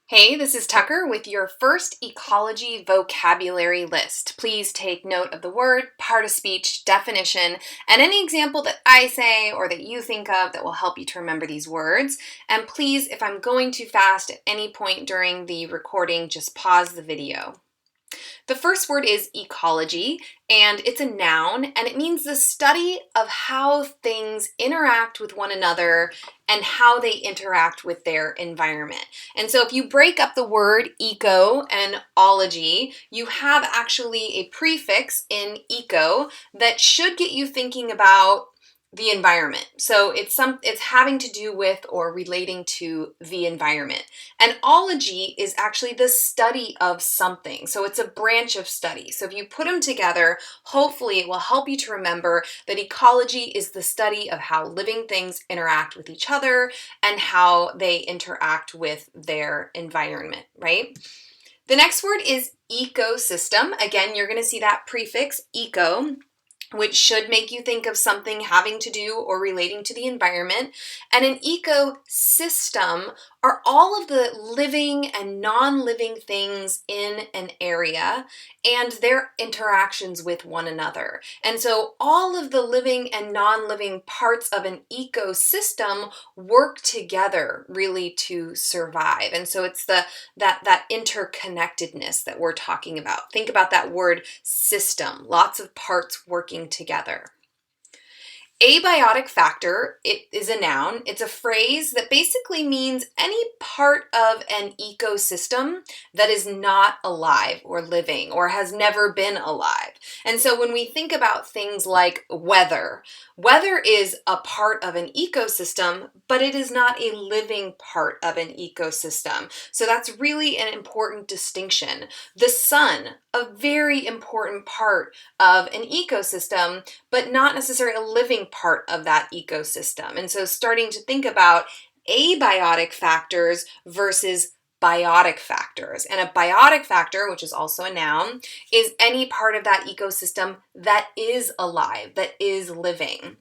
Hey, this is Tucker with your first ecology vocabulary list. Please take note of the word, part of speech, definition, and any example that I say or that you think of that will help you to remember these words. And please, if I'm going too fast at any point during the recording, just pause the video. The first word is ecology, and it's a noun, and it means the study of how things interact with one another and how they interact with their environment. And so if you break up the word eco and ology, you have actually a prefix in eco that should get you thinking about the environment. So it's having to do with or relating to the environment. And ology is actually the study of something. So it's a branch of study. So if you put them together, hopefully it will help you to remember that ecology is the study of how living things interact with each other and how they interact with their environment, right? The next word is ecosystem. Again, you're going to see that prefix eco, which should make you think of something having to do or relating to the environment. And an ecosystem are all of the living and non-living things in an area and their interactions with one another. And so all of the living and non-living parts of an ecosystem work together really to survive. And so it's that interconnectedness that we're talking about. Think about that word system, lots of parts working together. Abiotic factor, it is a noun. It's a phrase that basically means any part of an ecosystem that is not alive or living or has never been alive. And so when we think about things like weather is a part of an ecosystem, but it is not a living part of an ecosystem. So that's really an important distinction. The sun, a very important part of an ecosystem, but not necessarily a living part of that ecosystem. And so starting to think about abiotic factors versus biotic factors. And a biotic factor, which is also a noun, is any part of that ecosystem that is alive, that is living.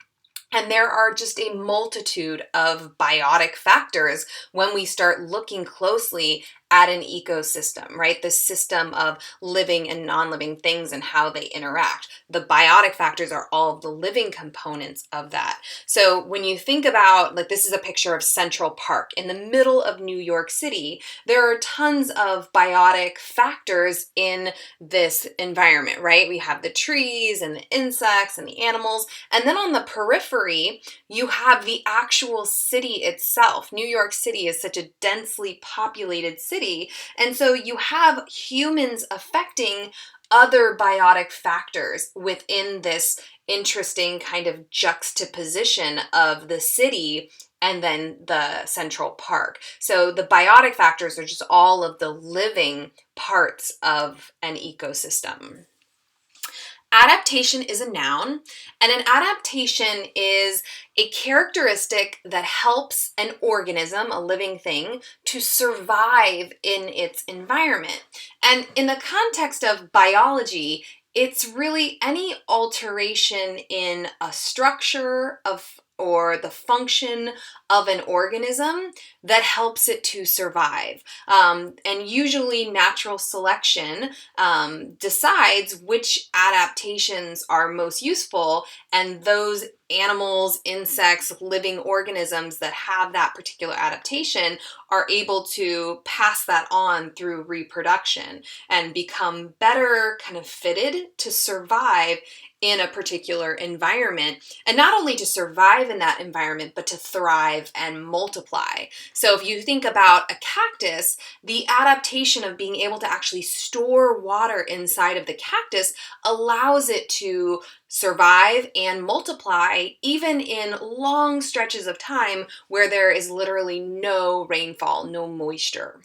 And there are just a multitude of biotic factors when we start looking closely at an ecosystem, right? The system of living and non-living things and how they interact. The biotic factors are all of the living components of that. So when you think about, like, this is a picture of Central Park in the middle of New York City, there are tons of biotic factors in this environment, right? We have the trees and the insects and the animals. And then on the periphery, you have the actual city itself. New York City is such a densely populated city. And so you have humans affecting other biotic factors within this interesting kind of juxtaposition of the city and then the Central Park. So the biotic factors are just all of the living parts of an ecosystem. Adaptation is a noun, and an adaptation is a characteristic that helps an organism, a living thing, to survive in its environment. And in the context of biology, it's really any alteration in a structure or the function of an organism that helps it to survive. And usually natural selection decides which adaptations are most useful, and those animals, insects, living organisms that have that particular adaptation are able to pass that on through reproduction and become better kind of fitted to survive in a particular environment, and not only to survive in that environment, but to thrive and multiply. So if you think about a cactus, the adaptation of being able to actually store water inside of the cactus allows it to survive and multiply even in long stretches of time where there is literally no rainfall, no moisture.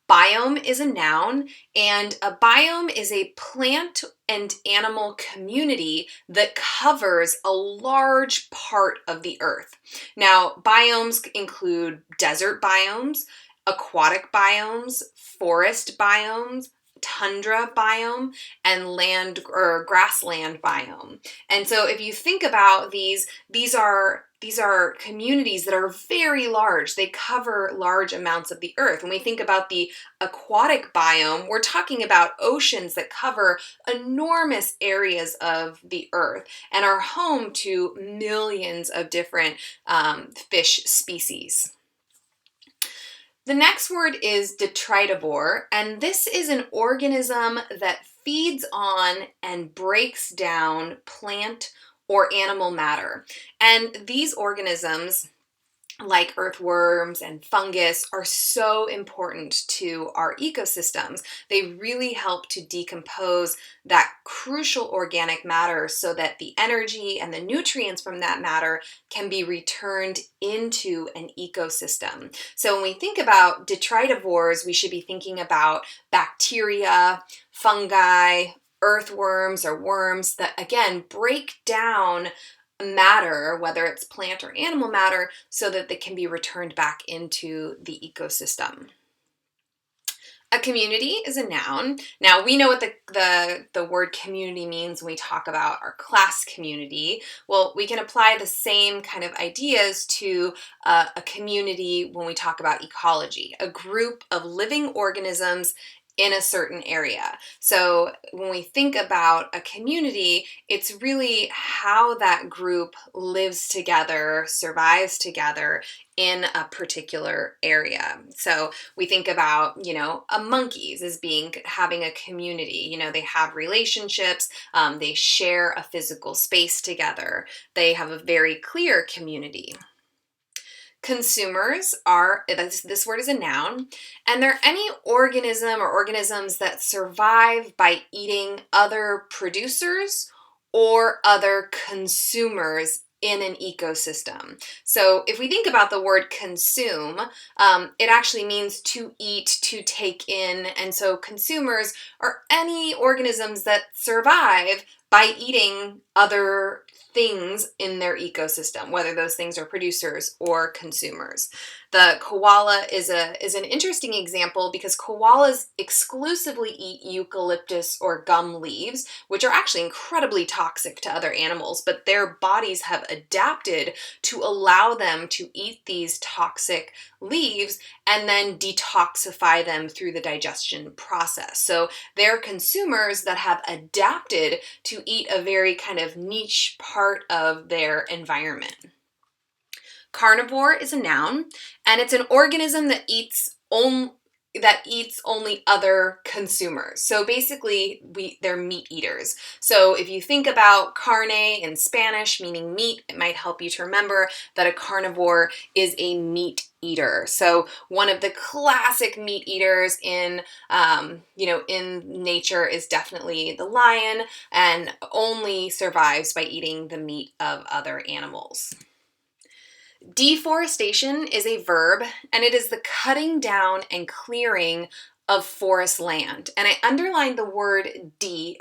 Biome is a noun, and a biome is a plant and animal community that covers a large part of the earth. Now, biomes include desert biomes, aquatic biomes, forest biomes, tundra biome, and land or grassland biome. And so if you think about these are these are communities that are very large. They cover large amounts of the earth. When we think about the aquatic biome, we're talking about oceans that cover enormous areas of the earth and are home to millions of different fish species. The next word is detritivore, and this is an organism that feeds on and breaks down plant or animal matter. And these organisms, like earthworms and fungus, are so important to our ecosystems. They really help to decompose that crucial organic matter so that the energy and the nutrients from that matter can be returned into an ecosystem. So when we think about detritivores, we should be thinking about bacteria, fungi, earthworms or worms that again break down matter, whether it's plant or animal matter, so that they can be returned back into the ecosystem. A community is a noun. Now, we know what the word community means when we talk about our class community. Well, we can apply the same kind of ideas to a community when we talk about ecology, a group of living organisms in a certain area. So when we think about a community, it's really how that group lives together, survives together in a particular area. So we think about, monkeys as having a community. They have relationships, they share a physical space together. They have a very clear community. Consumers are, this word is a noun, and they're any organism or organisms that survive by eating other producers or other consumers in an ecosystem. So if we think about the word consume, it actually means to eat, to take in, and so consumers are any organisms that survive by eating other things in their ecosystem, whether those things are producers or consumers. The koala is an interesting example because koalas exclusively eat eucalyptus or gum leaves, which are actually incredibly toxic to other animals, but their bodies have adapted to allow them to eat these toxic leaves and then detoxify them through the digestion process. So they're consumers that have adapted to eat a very kind of niche part of their environment. Carnivore is a noun, and it's an organism that eats only other consumers. So basically, they're meat eaters. So if you think about carne in Spanish, meaning meat, it might help you to remember that a carnivore is a meat eater. So one of the classic meat eaters in nature is definitely the lion, and only survives by eating the meat of other animals. Deforestation is a verb, and it is the cutting down and clearing of forest land. And I underlined the word D,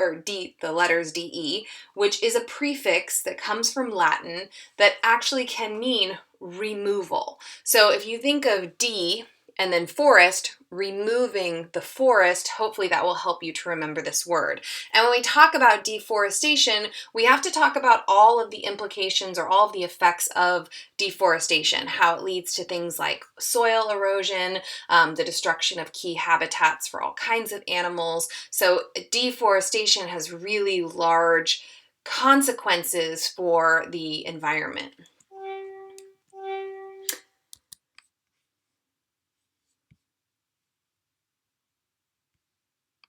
the letters DE, which is a prefix that comes from Latin that actually can mean removal. So if you think of D and then forest, removing the forest, hopefully that will help you to remember this word. And when we talk about deforestation, we have to talk about all of the implications or all of the effects of deforestation, how it leads to things like soil erosion, the destruction of key habitats for all kinds of animals. So deforestation has really large consequences for the environment.